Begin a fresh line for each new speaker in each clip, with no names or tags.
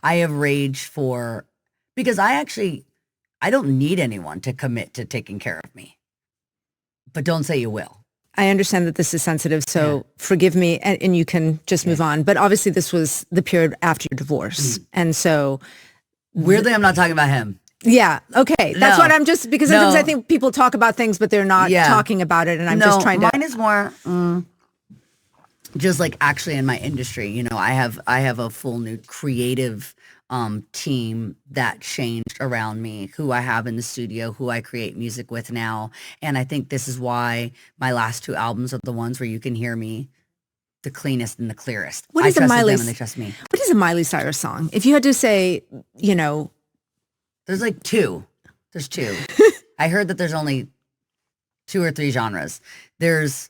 I have raged because I don't need anyone to commit to taking care of me. But don't say you will.
I understand that this is sensitive, so forgive me, and you can just move on. But obviously this was the period after your divorce. And so...
Weirdly, I'm not talking about him.
Yeah, okay. That's what I'm just... Because sometimes I think people talk about things, but they're not talking about it, and I'm just trying to...
Mine is more... just like actually in my industry, you know, I have a full new creative team that changed around me, who I have in the studio, who I create music with now. And I think this is why my last 2 albums are the ones where you can hear me the cleanest and the clearest.
What is
I
a
trusted
Miley,
them and they trust me.
What is a Miley Cyrus song? If you had to say, you know...
There's like 2. There's 2. I heard that there's only 2 or 3 genres. There's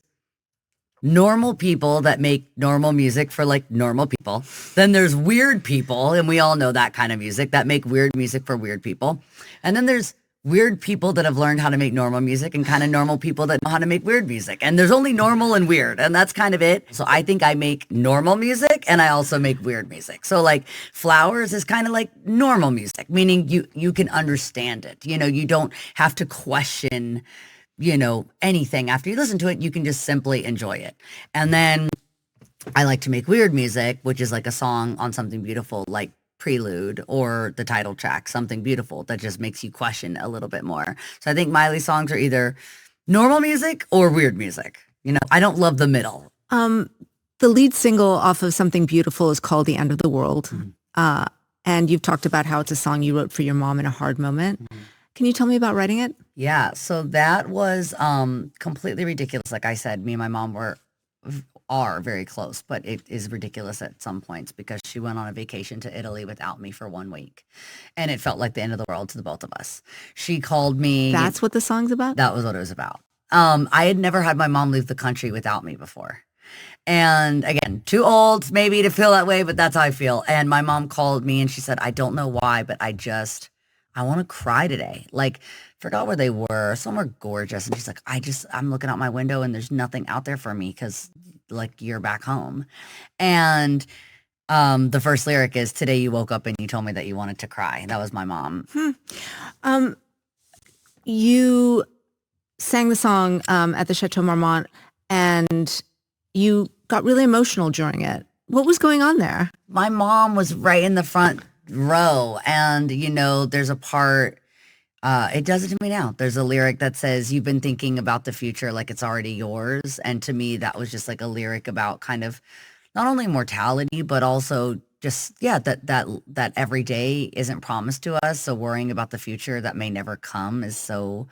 normal people that make normal music for like normal people. Then there's weird people, and we all know that kind of music, that make weird music for weird people. And then there's weird people that have learned how to make normal music, and kind of normal people that know how to make weird music. And there's only normal and weird, and that's kind of it. So I think I make normal music, and I also make weird music. So like Flowers is kind of like normal music, meaning you can understand it. You know, you don't have to question, you know, anything. After you listen to it, you can just simply enjoy it. And then I like to make weird music, which is like a song on something beautiful, like Prelude, or the title track, Something Beautiful, that just makes you question a little bit more. So I think Miley songs are either normal music or weird music. You know, I don't love the middle.
The lead single off of Something Beautiful is called The End of the World. And you've talked about how it's a song you wrote for your mom in a hard moment. Can you tell me about writing it?
Yeah, so that was completely ridiculous. Like I said, me and my mom are very close, but it is ridiculous at some points because she went on a vacation to Italy without me for 1 week. And it felt like the end of the world to the both of us. She called me.
That's what the song's about?
That was what it was about. I had never had my mom leave the country without me before. And again, too old maybe to feel that way, but that's how I feel. And my mom called me and she said, I don't know why, but I want to cry today. Like, forgot where they were, somewhere gorgeous. And she's like, I'm looking out my window and there's nothing out there for me because like you're back home. And the first lyric is, today you woke up and you told me that you wanted to cry. That was my mom.
You sang the song at the Chateau Marmont and you got really emotional during it. What was going on there?
My mom was right in the front row, and you know, there's a part, it does it to me now. There's a lyric that says, you've been thinking about the future like it's already yours. And to me, that was just like a lyric about kind of not only mortality, but also just, that every day isn't promised to us. So worrying about the future that may never come is so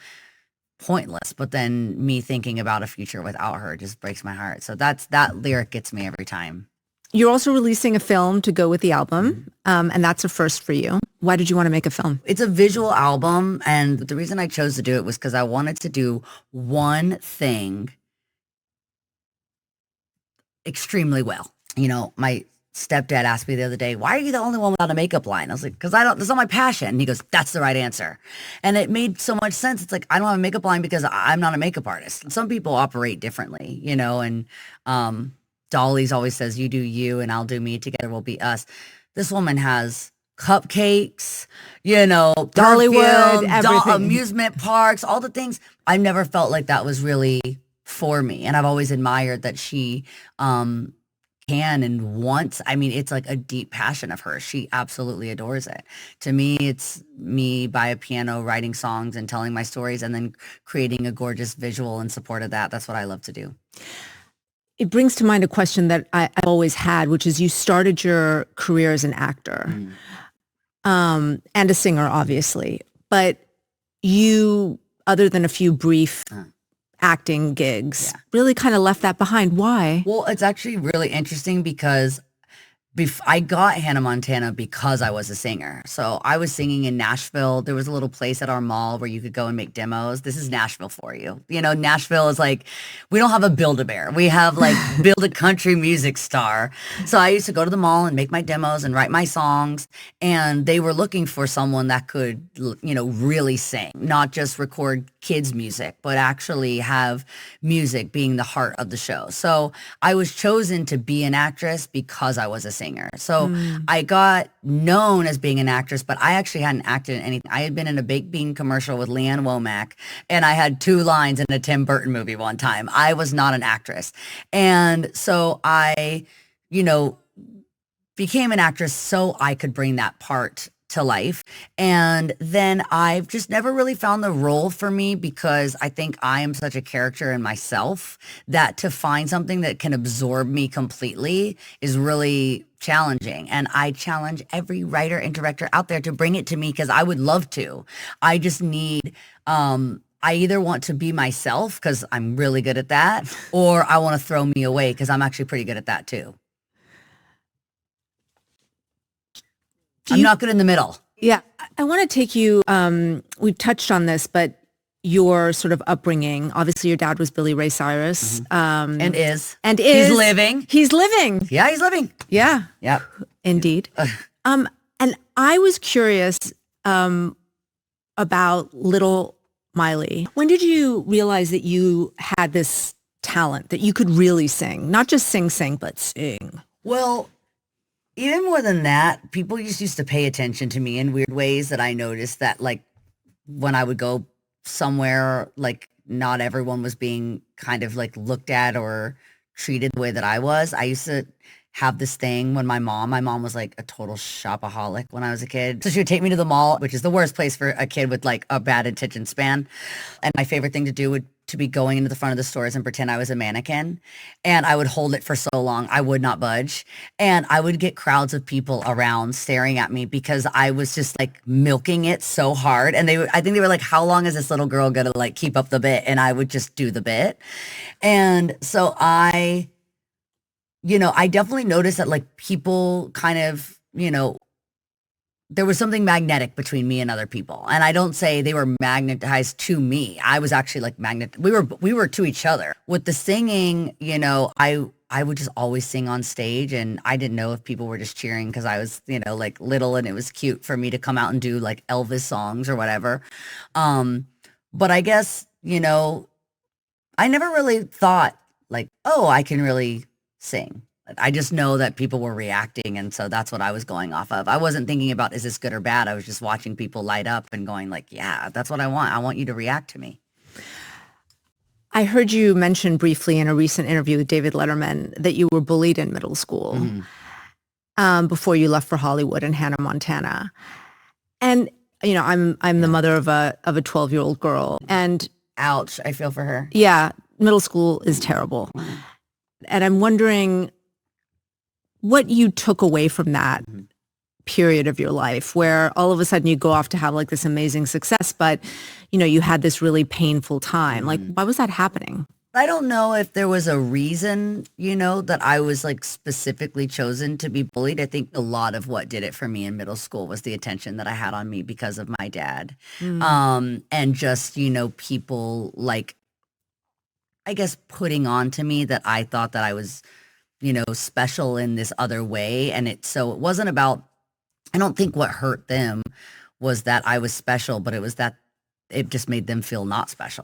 pointless. But then me thinking about a future without her just breaks my heart. So that lyric gets me every time.
You're also releasing a film to go with the album, and that's a first for you. Why did you want to make a film?
It's a visual album, and the reason I chose to do it was because I wanted to do one thing extremely well. You know, my stepdad asked me the other day, why are you the only one without a makeup line? I was like, because that's not my passion. And he goes, that's the right answer. And it made so much sense. It's like, I don't have a makeup line because I'm not a makeup artist. Some people operate differently, you know, and Dolly's always says, you do you and I'll do me. Together we'll be us. This woman has cupcakes, you know,
Dollywood, everything.
Amusement parks, all the things. I never felt like that was really for me. And I've always admired that she can and wants. I mean, it's like a deep passion of hers. She absolutely adores it. To me, it's me by a piano writing songs and telling my stories and then creating a gorgeous visual in support of that. That's what I love to do.
It brings to mind a question that I've always had, which is you started your career as an actor and a singer, obviously, but you, other than a few brief acting gigs, really kind of left that behind. Why?
Well, it's actually really interesting because I got Hannah Montana because I was a singer. So I was singing in Nashville. There was a little place at our mall where you could go and make demos. This is Nashville for you. You know, Nashville is like, we don't have a Build-A-Bear. We have like Build a Country Music Star. So I used to go to the mall and make my demos and write my songs. And they were looking for someone that could, you know, really sing, not just record kids music, but actually have music being the heart of the show. So I was chosen to be an actress because I was a singer. So I got known as being an actress, but I actually hadn't acted in anything. I had been in a baked bean commercial with Leanne Womack, and I had 2 lines in a Tim Burton movie one time. I was not an actress. And so I, you know, became an actress so I could bring that part to life. And then I've just never really found the role for me, because I think I am such a character in myself that to find something that can absorb me completely is really challenging. And I challenge every writer and director out there to bring it to me, because I would love to. I just need, I either want to be myself because I'm really good at that, or I want to throw me away because I'm actually pretty good at that too. I'm not good in the middle.
Yeah. I want to take you, we've touched on this, but your sort of upbringing, obviously your dad was Billy Ray Cyrus.
And is.
He's
living.
He's living.
Yeah, he's living.
Yeah.
Yep.
Indeed. And I was curious about little Miley. When did you realize that you had this talent, that you could really sing? Not just sing, but sing.
Well, even more than that, people used to pay attention to me in weird ways that I noticed that, like, when I would go somewhere, like, not everyone was being kind of like looked at or treated the way that I was. I used to have this thing when my mom was like a total shopaholic when I was a kid. So she would take me to the mall, which is the worst place for a kid with like a bad attention span. And my favorite thing to do would to be going into the front of the stores and pretend I was a mannequin. And I would hold it for so long, I would not budge. And I would get crowds of people around staring at me because I was just like milking it so hard. And I think they were like, how long is this little girl gonna like keep up the bit? And I would just do the bit. And so I definitely noticed that like people kind of, there was something magnetic between me and other people. And I don't say they were magnetized to me. I was actually like we were to each other. With the singing, I would just always sing on stage, and I didn't know if people were just cheering because I was, like little and it was cute for me to come out and do like Elvis songs or whatever. But I guess, I never really thought like, oh, I can really sing. I just know that people were reacting, and so that's what I was going off of. I wasn't thinking about, is this good or bad? I was just watching people light up and going like, yeah, that's what I want. I want you to react to me.
I heard you mention briefly in a recent interview with David Letterman that you were bullied in middle school before you left for Hollywood and Hannah Montana. And, I'm the mother of a 12-year-old girl, and
ouch, I feel for her.
Yeah, middle school is terrible. And I'm wondering what you took away from that period of your life where all of a sudden you go off to have like this amazing success, but you had this really painful time. Like, why was that happening?
I don't know if there was a reason, that I was like specifically chosen to be bullied. I think a lot of what did it for me in middle school was the attention that I had on me because of my dad. And just, people like, I guess, putting on to me that I thought that I was, special in this other way. And it wasn't about, I don't think what hurt them was that I was special, but it was that it just made them feel not special.